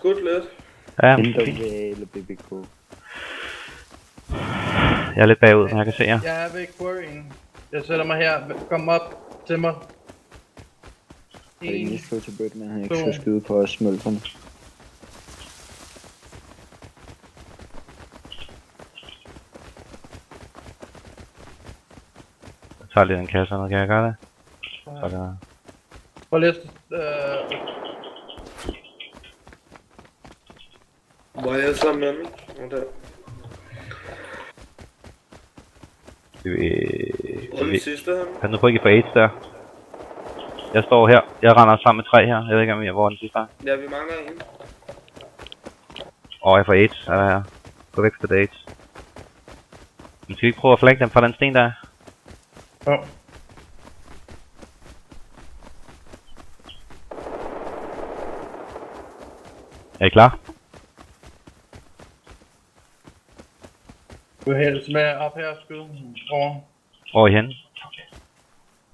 skudt lidt. Ja, Eller BBK. jeg er lidt bagud, men jeg kan se jer. Jeg er ved quarrying. Jeg sætter mig her. Kom op til mig. Jeg kan lige slå til bøtten, men han ikke 2. skal skyde på os smølferne. Jeg tager lige den kasse, og kan jeg gøre det? Så der. Prøv lige Hvor er jeg sammen med mig? Hvor er den sidste her? Kan du prøve ikke få AIDS der? Jeg står her. Jeg render sammen med 3 her. Jeg ved ikke om hvor er den sidste er. Ja, vi mangler en. Jeg får AIDS. Er der her. Gå væk fra det AIDS. Men skal vi ikke prøve at flagge dem fra den sten der? Jo. Er I klar? Du er helst med op her og skyde over. Hvor er I henne?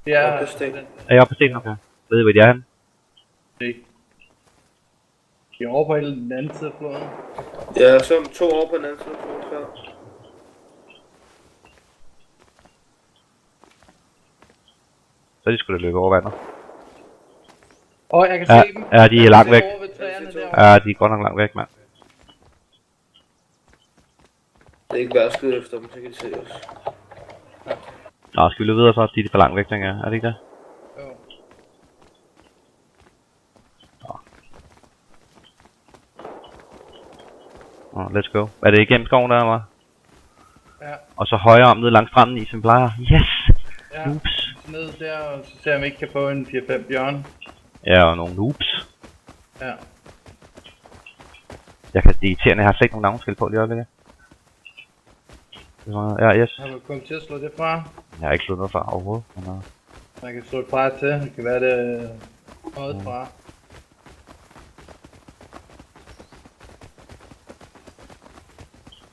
Ja, Op på stenen. Er I oppe på stenen? Okay. Ved I hvor de er henne? det. De er over på den anden side af floden. Ja, så er 2 over på den anden side. Så de skulle da løbe over vandet. Jeg kan se dem. Ja, de er langt væk. Over ved træerne derovre. Ja, de er godt nok langt væk, mand. Det er ikke værd at skyde efter dem, så kan de se os. Nå, skal vi løbe videre så? De er for langt væk, tænker jeg. Er det ikke det? Jo. Let's go. Er det igennem skoven der, eller? Ja. Og så højre om ned langs stranden i som plejer. Yes! Ja. Noobs. Ned der, og så ser jeg, om vi ikke kan få en 4-5 bjørn. Ja, og nogle noobs. Ja. Jeg kan det irriterende, jeg har slet ikke nogen navnskilt på lige øjeblikket. Ja, yes. Har du kommet til at slå det fra? Jeg har ikke slået noget fra overhovedet. Men, Man kan slå et fra til. Det kan være det noget fra.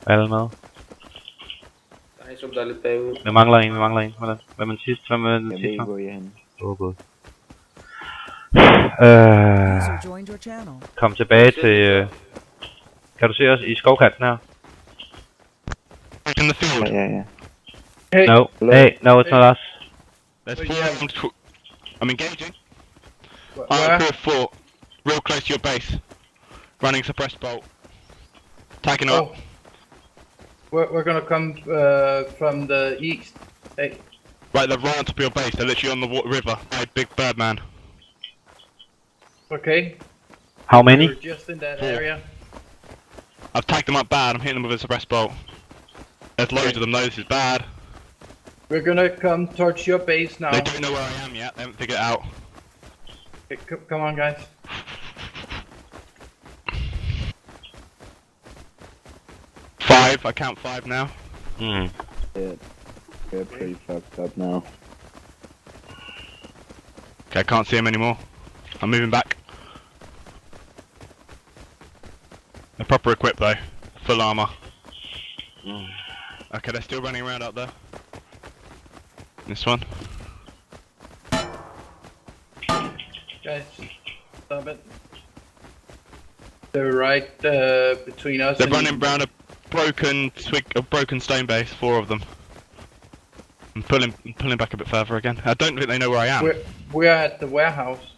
alle med. Der er en, som der er lidt bagud. Vi mangler en. Hvem er den sidste? Hvem er den Jeg ved sidste? ikke, hvor I er henne. God. User joined your channel. Kom tilbage til... Kan du se os i skovkanten her? In the field. Ja. Hey, No. Hello? Hey, no, it's not us. There's Yeah. 4 armed I'm engaging. where? I'm 4, real close to your base. Running suppressed bolt. Tagging up. Oh. We're gonna come from the east. Hey, Right, they're right on top of your base. They're literally on the river. Hey, big bird man. okay. How many? We're just in that 4. area. I've tagged them up bad. I'm hitting them with a suppressed bolt. There's loads of them though. This is bad. We're gonna come towards your base now. They don't know where I am yet. They haven't figured it out. Okay, come on, guys. Five. I count 5 now. Hmm. We're pretty fucked up now. Okay, I can't see them anymore. I'm moving back. They're proper equipped though. Full armor. Okay, they're still running around up there. This one. Guys, stop it. They're right between us. They're and running around a broken stone base. 4 of them. I'm pulling back a bit further again. I don't think they know where I am. We're at the warehouse.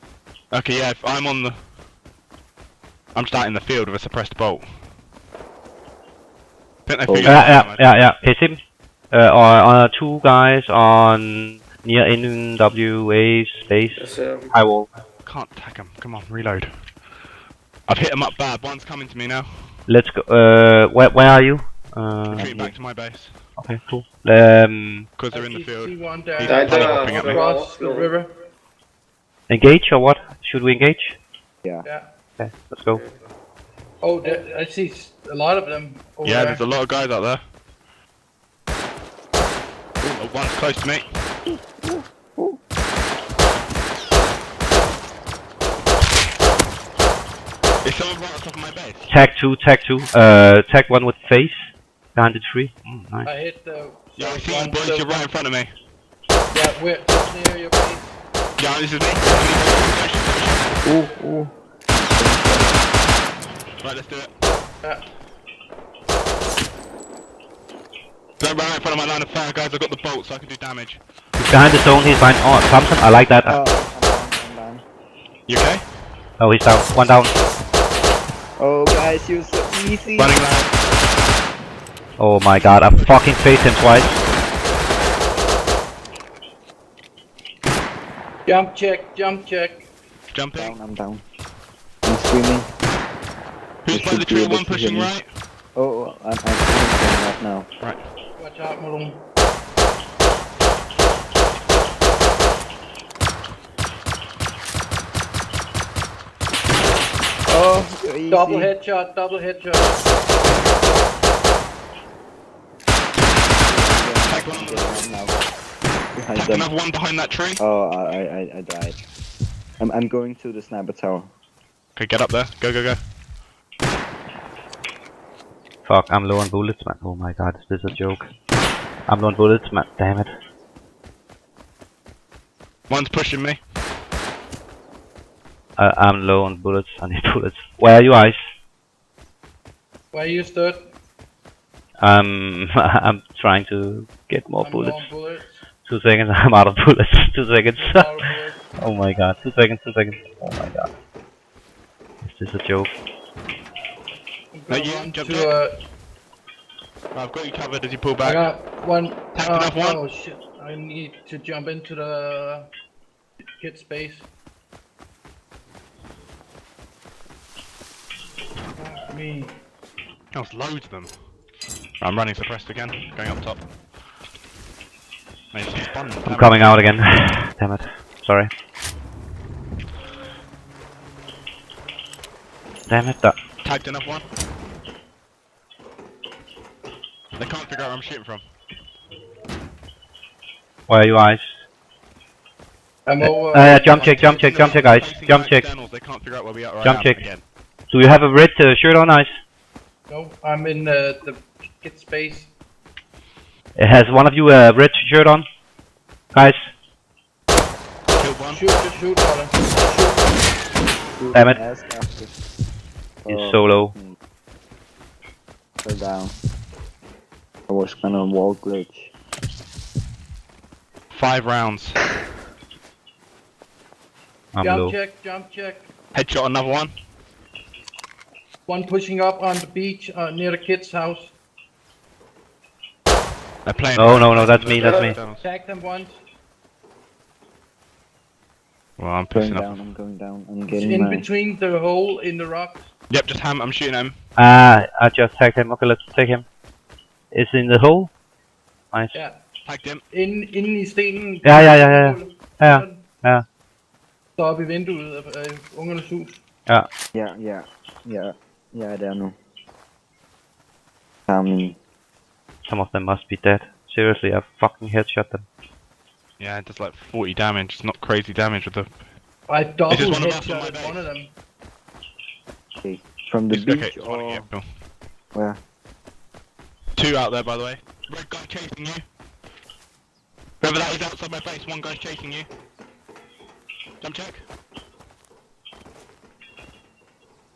Okay, yeah, if I'm on the... I'm starting the field with a suppressed bolt. I think they figured out where I am. Yeah. Can you see them? Or 2 guys on near NWA's base. Jeg ser dem. High wall. Can't tag them. Come on, reload. I've hit them up bad. One's coming to me now. Let's go. Where are you? Retreating back to my base. Okay, cool. Because they're in the field. See one He's there panic hopping at me. across the river. Engage or what? Should we engage? Yeah. Okay, let's go. Oh, I see a lot of them over Yeah, there. there's a lot of guys out there. Oh, one's close to me. Is someone right on top of my base? Tag 2. Tag 1 with face. Behind the tree. Nice. I hit the... Yeah, I see you boys. You're right in front of me. Yeah, we're just near your base. Yeah, this is me. Right, let's do it. Yeah. Don't run right in front of my line of fire, guys. I've got the bolt so I can do damage. He's behind the zone. He's behind. Oh, Thompson. I like that. Oh, I'm down. You okay? Oh, he's down. One down. Oh, guys, you're so easy. Running loud. Oh my god, I fucking faced him twice. Jump check, jump check. Jumping. I'm down. I'm screaming. Who's You by the should be tree? able One to hear pushing me. right. Oh, I'm screaming right now. Right. Watch out, Malone. Oh, you're easy. Double headshot, double headshot. Tag one on the left. Now. Behind Tag them. another one behind that tree. Oh, I died. I'm going to the sniper tower. Okay, get up there. Go, go, go. Fuck, I'm low on bullets, man. Oh my god, is this a joke? I'm low on bullets, man. Damn it. One's pushing me. I'm low on bullets. I need bullets. Where are you, Ice? Where you stood? I'm trying to get more I'm bullets. low on bullets. 2 seconds, I'm out of bullets. 2 seconds. I'm out of bullets. Oh my god, 2 seconds, 2 seconds. Oh my god. Is this a joke? I'm No, gonna you run jump to, check. I've got you covered as you pull I back. got one. Tagged enough one? Oh shit! I need to jump into the kid space. Fuck me. There's loads of them. I'm running suppressed again. Going up top. Mate, it's fun. I'm coming out again. Damn it. Sorry. Damn it. Tagged enough one. They can't figure out where I'm shooting from. Where are you, Ice? I'm over. Jump check, jump check, jump check, Ice. Facing Jump the check. externals, they can't figure out where we are. Jump check. Again. Do you have a red shirt on, Ice? No, I'm in the kid space. Has one of you a red shirt on? Guys? Killed one. Shoot, brother. Shoot. Damn it. Ask after. He's so low. Fell down. I was gonna wall glitch. 5 rounds. I'm low. Jump check. Headshot another one. One pushing up on the beach near the kid's house. They're playing. No, that's me, that's me. Tagged them once. Well, I'm Going pissing down, off. I'm going down. I'm It's getting in my... between the hole in the rocks. Yep, just ham. I'm shooting him. I just tagged him. Okay, let's take him. Is he in the hole? Nice. Ja. Tagged him. Inde i stenen. Ja. Så oppe i vinduet af ungernes hus. Yeah, there no. Some of them must be dead. Seriously, I fucking headshot them. Yeah, it does like 40 damage. It's not crazy damage with the. I double This is one of us on my headshotted base. one of them. Okay. From the Okay, beach it's one or... again, Phil. Where? 2 out there, by the way. Red guy chasing you. Whoever that is outside my base, one guy's chasing you. Jump check.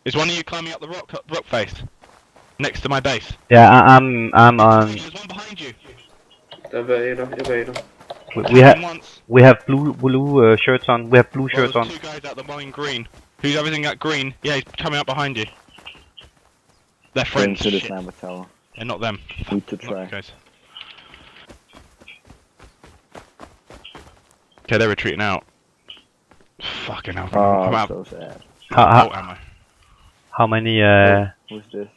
Is one of you climbing up the rock face? Next to my base. Yeah, I'm on. There's one behind you. Der er bag dig, jeg er bag dig. We have blue shirts on. We have blue Well, shirts on. there's 2 guys out the mowing green. Who's everything at green? Yeah, he's coming up behind you. They're Going friends. to the Shit. sniper tower. They're not them. Need to Not try. these guys. Okay, they're retreating out. Fucking hell. I'm Oh, out. so sad. Bolt ammo. How many? Who's this?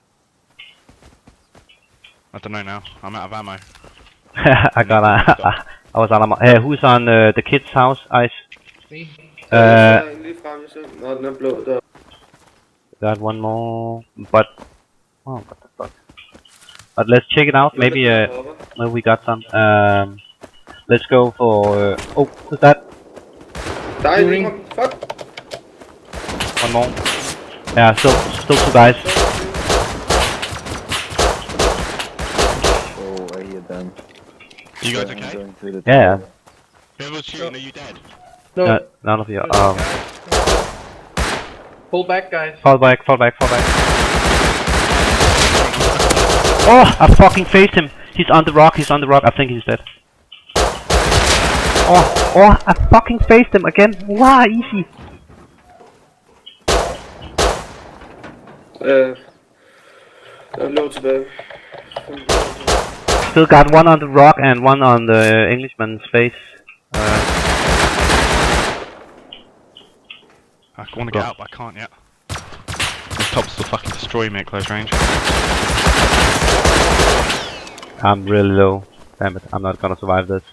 I don't know now. I'm out of ammo. I got I was on. Who's on the kid's house? Ice. Me. Lige frem, jeg ser. Nå, den er blå der. Got one more, but oh, what the fuck? But let's check it out. Maybe maybe we got some. Let's go for. Oh, who's that? Der er en, kom. Fuck. One more. Yeah, still 2 guys. Oh, I hear them. You guys I'm okay? going to the Yeah. tower. Whoever's shooting, are you dead? No. None of you. Pull back, guys. Fall back. Oh, I fucking faced him. He's on the rock. He's on the rock. I think he's dead. Oh, I fucking faced him again. Wow, easy. Der er lå tilbage. Still got one on the rock and one on the Englishman's face. I want to get out, but I can't yet. This top's still fucking destroy me at close range. I'm really low. Damn it, I'm not gonna survive this.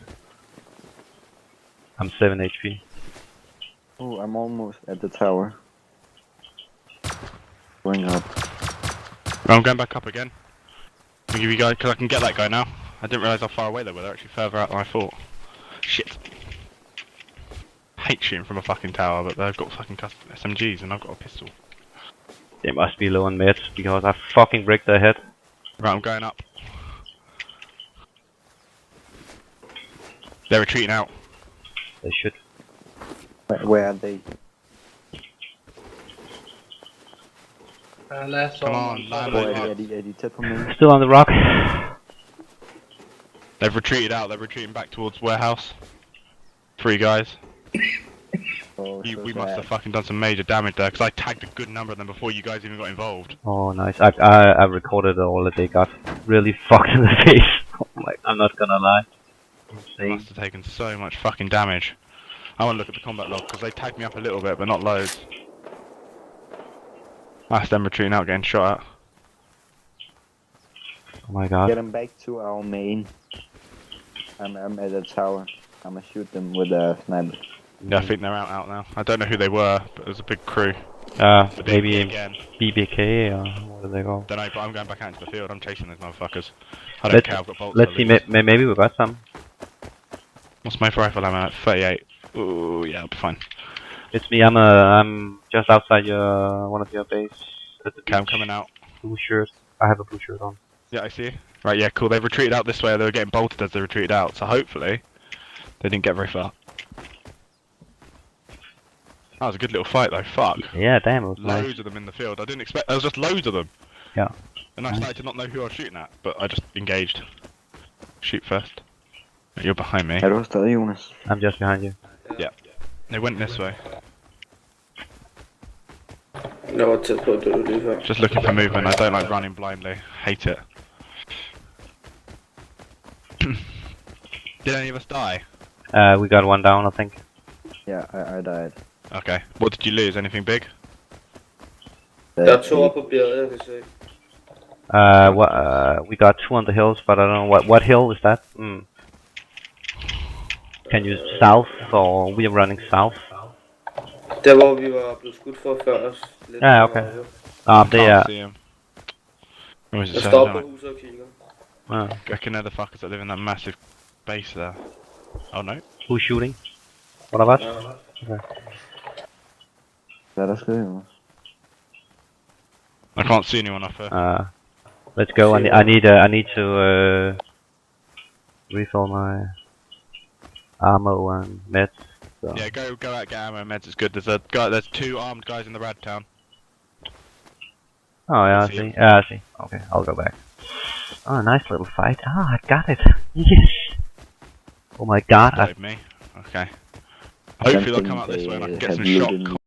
I'm 7 HP. Oh, I'm almost at the tower. Going up. I'm going back up again. I'll give you guys, because I can get that guy now. I didn't realise how far away they were. They're actually further out than I thought. Shit. Hate shooting from a fucking tower, but they've got fucking custom SMGs and I've got a pistol. They must be low on meds because I fucking bricked their head. Right, I'm going up. They're retreating out. They should. Where are they? Last Come one. on, land Hvor over. er de tæt på mig? Still on the rock. They've retreated out. They're retreating back towards warehouse. 3 guys. Oh, so We must sad. have fucking done some major damage there, because I tagged a good number of them before you guys even got involved. Oh, nice. I recorded all that they got really fucked in the face. Oh my, I'm not gonna lie. They must have taken so much fucking damage. I want to look at the combat log, because they tagged me up a little bit, but not loads. That's them retreating out, getting shot at. Oh my Get god. them back to our main. I'm at the tower. I'ma shoot them with a sniper. Yeah, I think they're out now. I don't know who they were, but there's a big crew. But they Maybe again. BBK or what do they call? Don't know, but I'm going back out into the field. I'm chasing those motherfuckers. I don't care. I've got bolts. Let's see, maybe we got some. What's my rifle ammo at? 38. Ooh, yeah, I'll be fine. It's me. I'm just outside one of your base. Okay, I'm coming out. Blue shirt. I have a blue shirt on. Yeah, I see you. Right, yeah, cool. They've retreated out this way. They were getting bolted as they retreated out, so hopefully they didn't get very far. That was a good little fight though. Fuck. Yeah, damn. It was Loads nice. of them in the field. I didn't expect. There was just loads of them. Yeah. And I started to not know who I was shooting at, but I just engaged. Shoot first. You're behind me. Er du stadig, Jonas? I'm just behind you. They went this way. Jeg var tæt på at dø lige før. Just looking for movement. I don't like running blindly. Hate it. Did any of us die? We got one down, I think. Yeah, I died. Okay. What did you lose? Anything big? Der er 2 oppe på bjerget, jeg kan se. We got 2 on the hills, but I don't know what hill is that. Can you south or we are running south? Der hvor vi var blevet skudt for før os. Lidt Ja, okay. They Can't are. see him. Where was it? Jeg So, står på I huset og kigger. reckon they're the fuckers that live in that massive base there. Oh no. Who's shooting? One of us? Hvad er der sket, Jonas? I can't see anyone off here. Let's go. I need to refill my ammo and meds. So. Yeah, go out, get ammo and meds. It's good. There's 2 armed guys in the rad town. Oh yeah, I See see. him. Yeah, I see. Okay, I'll go back. Oh, nice little fight. Ah, I got it. Yes. Oh my god. Save me. Okay. Hopefully they'll come out this way and I can get some Have shot looted